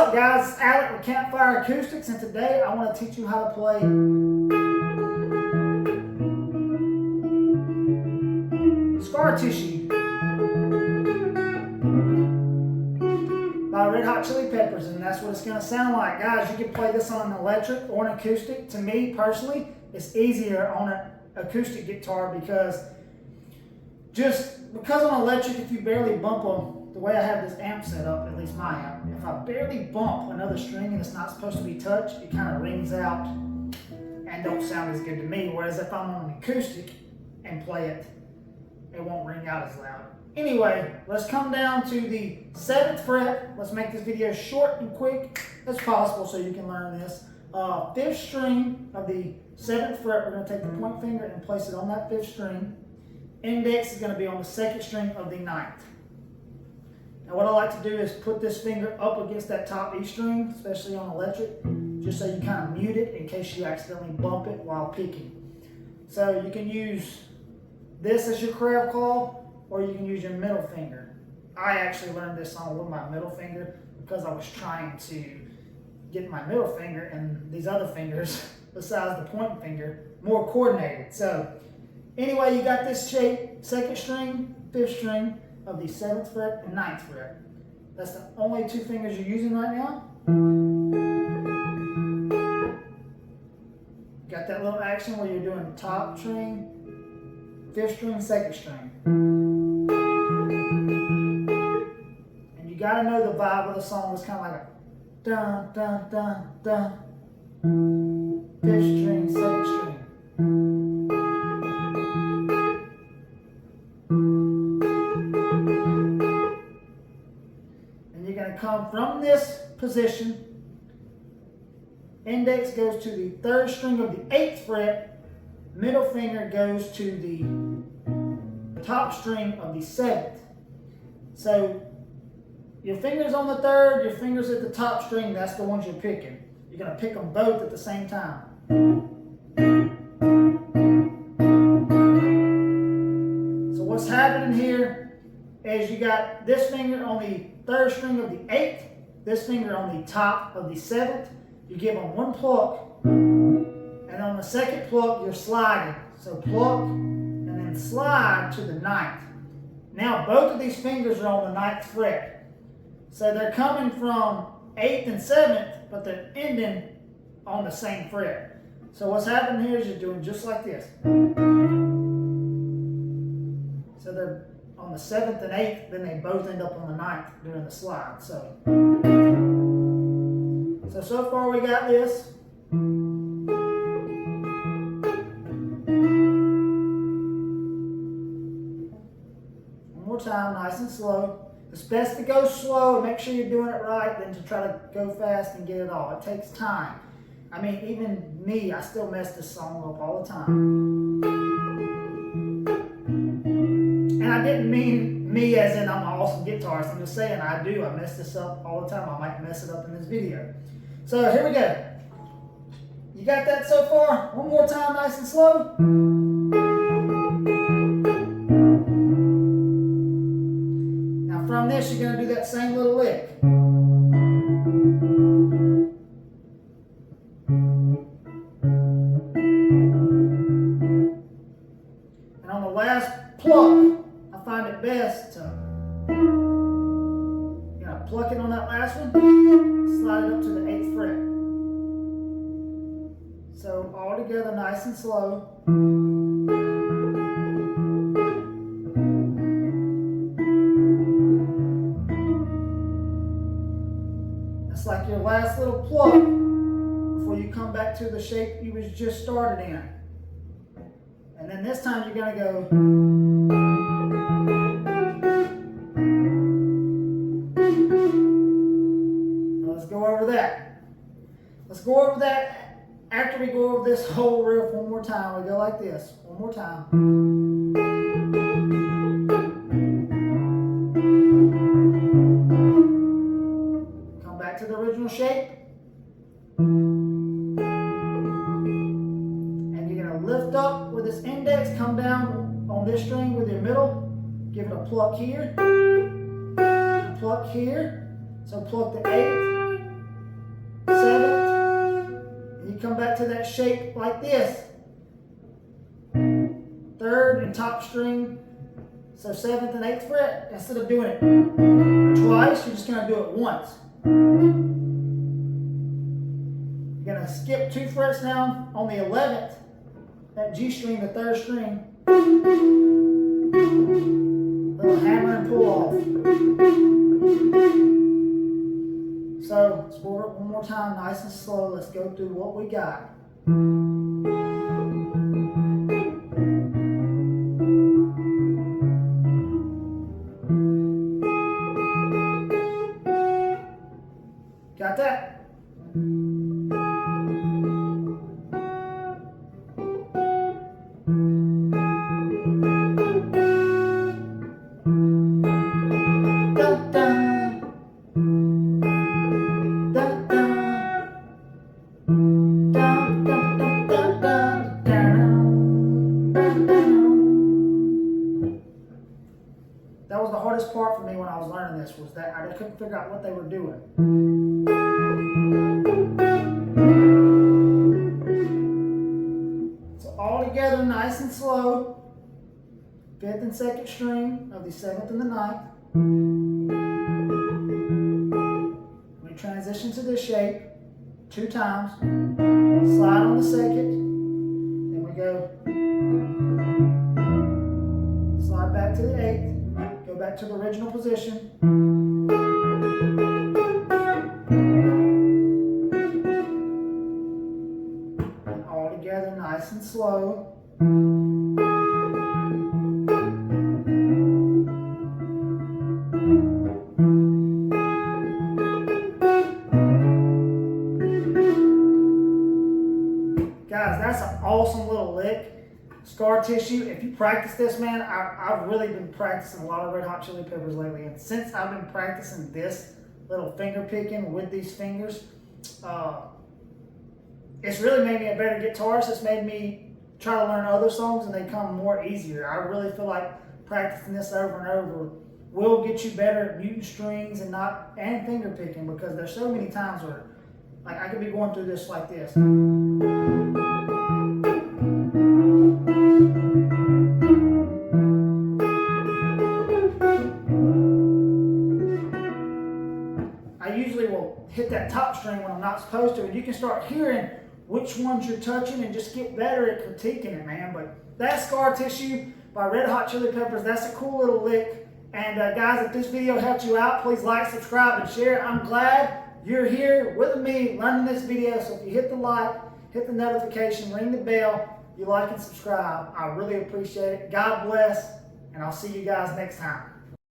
up, guys? It's Alec with Campfire Acoustics, and today I want to teach you how to play Scar Tissue by Red Hot Chili Peppers, and that's what it's going to sound like. Guys, you can play this on an electric or an acoustic. To me, personally, it's easier on an acoustic guitar because on electric, if you barely bump them, the way I have this amp set up, at least my amp, if I barely bump another string and it's not supposed to be touched, it kind of rings out and don't sound as good to me. Whereas if I'm on an acoustic and play it, it won't ring out as loud. Anyway, let's come down to the 7th fret. Let's make this video short and quick as possible so you can learn this. 5th string of the 7th fret, we're going to take the point finger and place it on that 5th string. Index is going to be on the 2nd string of the 9th. Now what I like to do is put this finger up against that top E string, especially on electric, just so you kind of mute it in case you accidentally bump it while picking. So you can use this as your crab claw, or you can use your middle finger. I actually learned this song with my middle finger because I was trying to get my middle finger and these other fingers, besides the point finger, more coordinated. So anyway, you got this shape, 2nd string, 5th string of the 7th fret and 9th fret. That's the only 2 fingers you're using right now. Got that little action where you're doing top string, 5th string, 2nd string. And you gotta know the vibe of the song. It's kind of like a dun, dun, dun, dun. 5th string, 2nd string. Come from this position, index goes to the 3rd string of the 8th fret, middle finger goes to the top string of the 7th. So your fingers on the 3rd, your fingers at the top string, that's the ones you're picking. You're going to pick them both at the same time. So what's happening here is you got this finger on the 3rd string of the 8th, this finger on the top of the 7th. You give them one pluck, and on the 2nd pluck, you're sliding. So pluck, and then slide to the 9th. Now both of these fingers are on the 9th fret. So they're coming from 8th and 7th, but they're ending on the same fret. So what's happening here is you're doing just like this. So they're on the 7th and 8th, then they both end up on the 9th during the slide. So far we got this. One more time, nice and slow. It's best to go slow and make sure you're doing it right than to try to go fast and get it all. It takes time. I mean, even me, I still mess this song up all the time. And I didn't mean me as in I'm an awesome guitarist. I'm just saying I do. I mess this up all the time. I might mess it up in this video. So here we go. You got that so far? One more time, nice and slow. Now from this, you're going to do that same little lick. And on the last pluck, I find it best to pluck it on that last one, slide it up to the 8th fret. So all together, nice and slow. It's like your last little pluck before you come back to the shape you was just started in. And then this time you're going to go. Let's go over that after we go over this whole riff one more time. We go like this. One more time. Come back to the original shape. And you're going to lift up with this index, come down on this string with your middle, give it a pluck here, pluck here. So pluck the 8th, back to that shape like this. 3rd and top string, so 7th and 8th fret. Instead of doing it twice, you're just going to do it once. You're going to skip 2 frets down on the 11th, that G string, the 3rd string. Little hammer and pull off. So let's pour it one more time, nice and slow. Let's go through what we got. Got that? That was the hardest part for me when I was learning this, was that I couldn't figure out what they were doing. So all together, nice and slow. 5th and 2nd string of the 7th and the 9th. We transition to this shape 2 times. Slide on the 2nd. Then we go. Slide back to the 8th. Go back to the original position. And all together, nice and slow. Guys, that's an awesome little lick. Scar tissue. If you practice this, man, I've really been practicing a lot of Red Hot Chili Peppers lately. And since I've been practicing this little finger picking with these fingers, it's really made me a better guitarist. It's made me try to learn other songs and they come more easier. I really feel like practicing this over and over will get you better at muting strings and finger picking, because there's so many times where, like, I could be going through this like this. I usually will hit that top string when I'm not supposed to, and you can start hearing which ones you're touching and just get better at critiquing it, man. But that's Scar Tissue by Red Hot Chili Peppers. That's a cool little lick. And guys, if this video helped you out, please like, subscribe, and share. I'm glad you're here with me learning this video. So if you hit the like, hit the notification, ring the bell, you like and subscribe, I really appreciate it. God bless, and I'll see you guys next time.